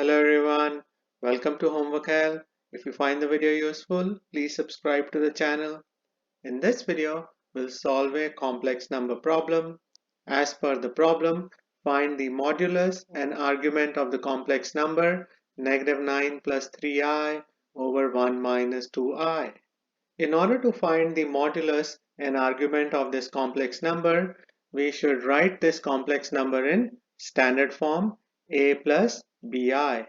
Hello everyone, welcome to Homework Help. If you find the video useful, please subscribe to the channel. In this video, we'll solve a complex number problem. As per the problem, find the modulus and argument of the complex number -9 plus 3i over 1 minus 2i. In order to find the modulus and argument of this complex number, we should write this complex number in standard form a plus bi.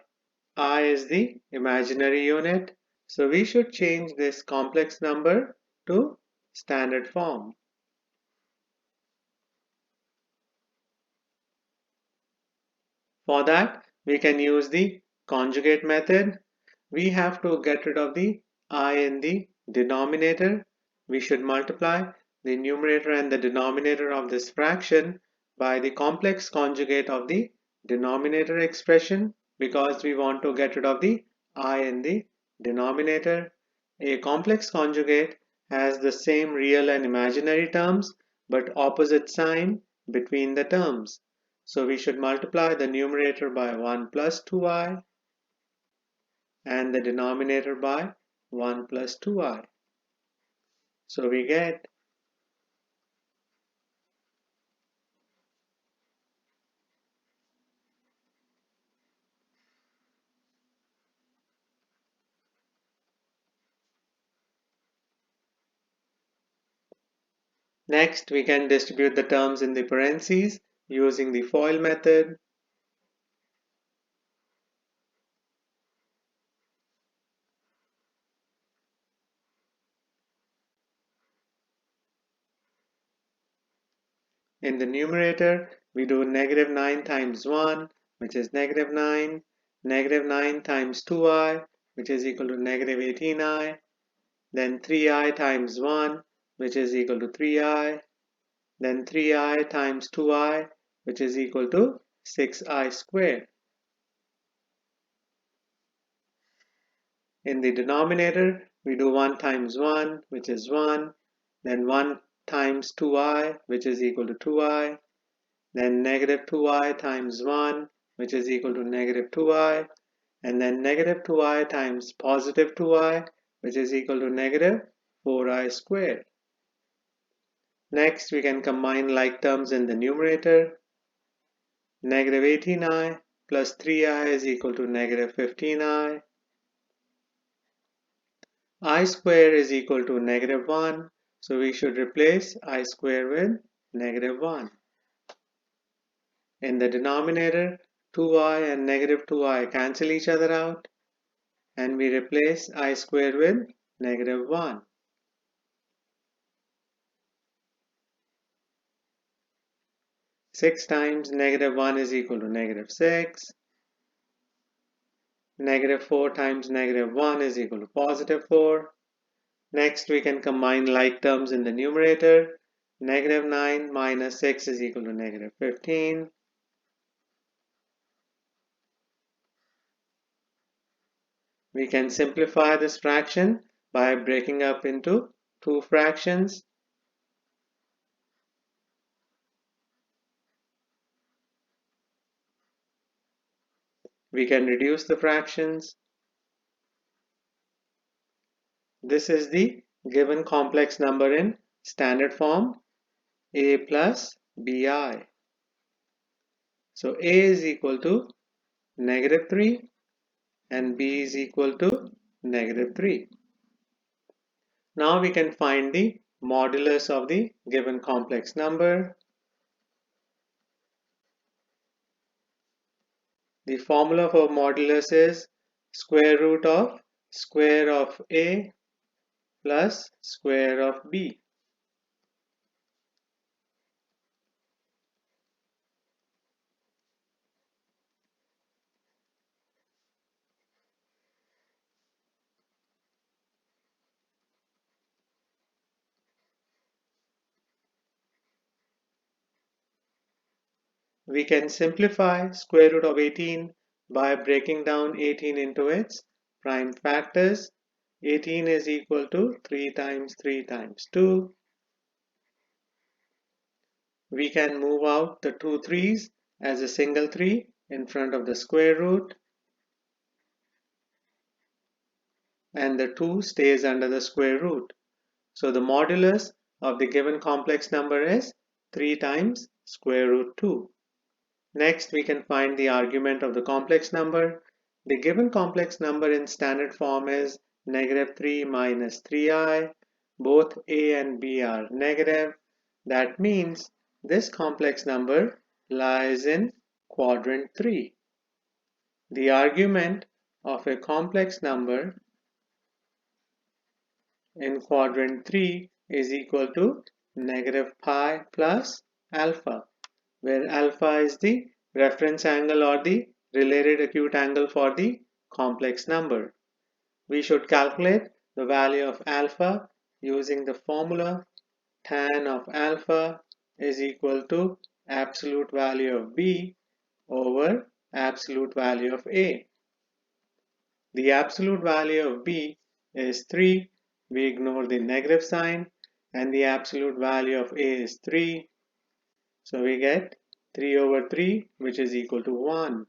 I is the imaginary unit, so we should change this complex number to standard form. For that, we can use the conjugate method. We have to get rid of the I in the denominator. We should multiply the numerator and the denominator of this fraction by the complex conjugate of the denominator expression because we want to get rid of the I in the denominator. A complex conjugate has the same real and imaginary terms but opposite sign between the terms. So we should multiply the numerator by 1 plus 2i and the denominator by 1 plus 2i. So we get next we can distribute the terms in the parentheses using the FOIL method. In the numerator, we do -9 times 1, which is -9, -9 times 2i, which is equal to -18i, then 3i times 1, which is equal to 3i, then 3i times 2i, which is equal to 6i squared. In the denominator, we do 1 times 1, which is 1, then 1 times 2i, which is equal to 2i, then -2i times 1, which is equal to -2i, and then -2i times +2i, which is equal to -4i squared. Next, we can combine like terms in the numerator. -18i plus 3i is equal to -15i. I square is equal to -1, so we should replace I square with -1. In the denominator, 2i and -2i cancel each other out, and we replace I square with -1. Six times -1 is equal to -6. -4 times -1 is equal to +4. Next, we can combine like terms in the numerator. -9 minus 6 is equal to -15. We can simplify this fraction by breaking up into two fractions. We can reduce the fractions. This is the given complex number in standard form, a plus bi. So a is equal to -3 and b is equal to -3. Now we can find the modulus of the given complex number. The formula for modulus is square root of a plus square of b. We can simplify square root of 18 by breaking down 18 into its prime factors. 18 is equal to 3 times 3 times 2. We can move out the two 3's as a single 3 in front of the square root. and the 2 stays under the square root. So the modulus of the given complex number is 3 times square root 2. Next, we can find the argument of the complex number. The given complex number in standard form is -3 minus 3i. Both a and b are negative. That means this complex number lies in quadrant 3. The argument of a complex number in quadrant 3 is equal to -pi plus alpha, where alpha is the reference angle or the related acute angle for the complex number. We should calculate the value of alpha using the formula tan of alpha is equal to absolute value of b over absolute value of a. The absolute value of b is 3. We ignore the negative sign, and the absolute value of a is 3. So we get 3 over 3, which is equal to 1.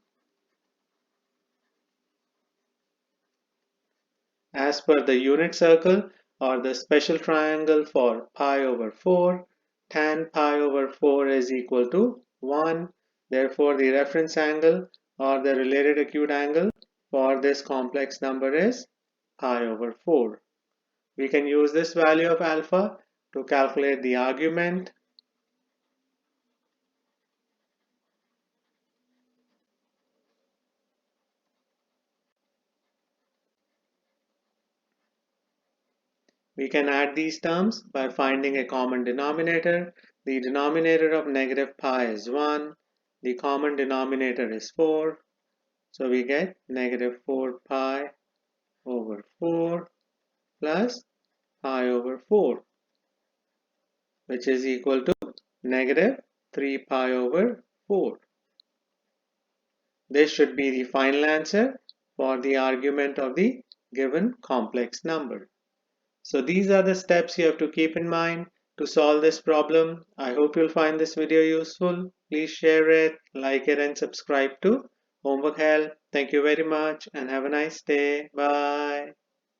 As per the unit circle or the special triangle for pi over 4, tan pi over 4 is equal to 1. Therefore, the reference angle or the related acute angle for this complex number is pi over 4. We can use this value of alpha to calculate the argument. We can add these terms by finding a common denominator. The denominator of negative pi is 1. The common denominator is 4. So we get negative 4 pi over 4 plus pi over 4, which is equal to negative 3 pi over 4. This should be the final answer for the argument of the given complex number. So these are the steps you have to keep in mind to solve this problem. I hope you'll find this video useful. Please share it, like it, and subscribe to Homework Help. Thank you very much and have a nice day. Bye.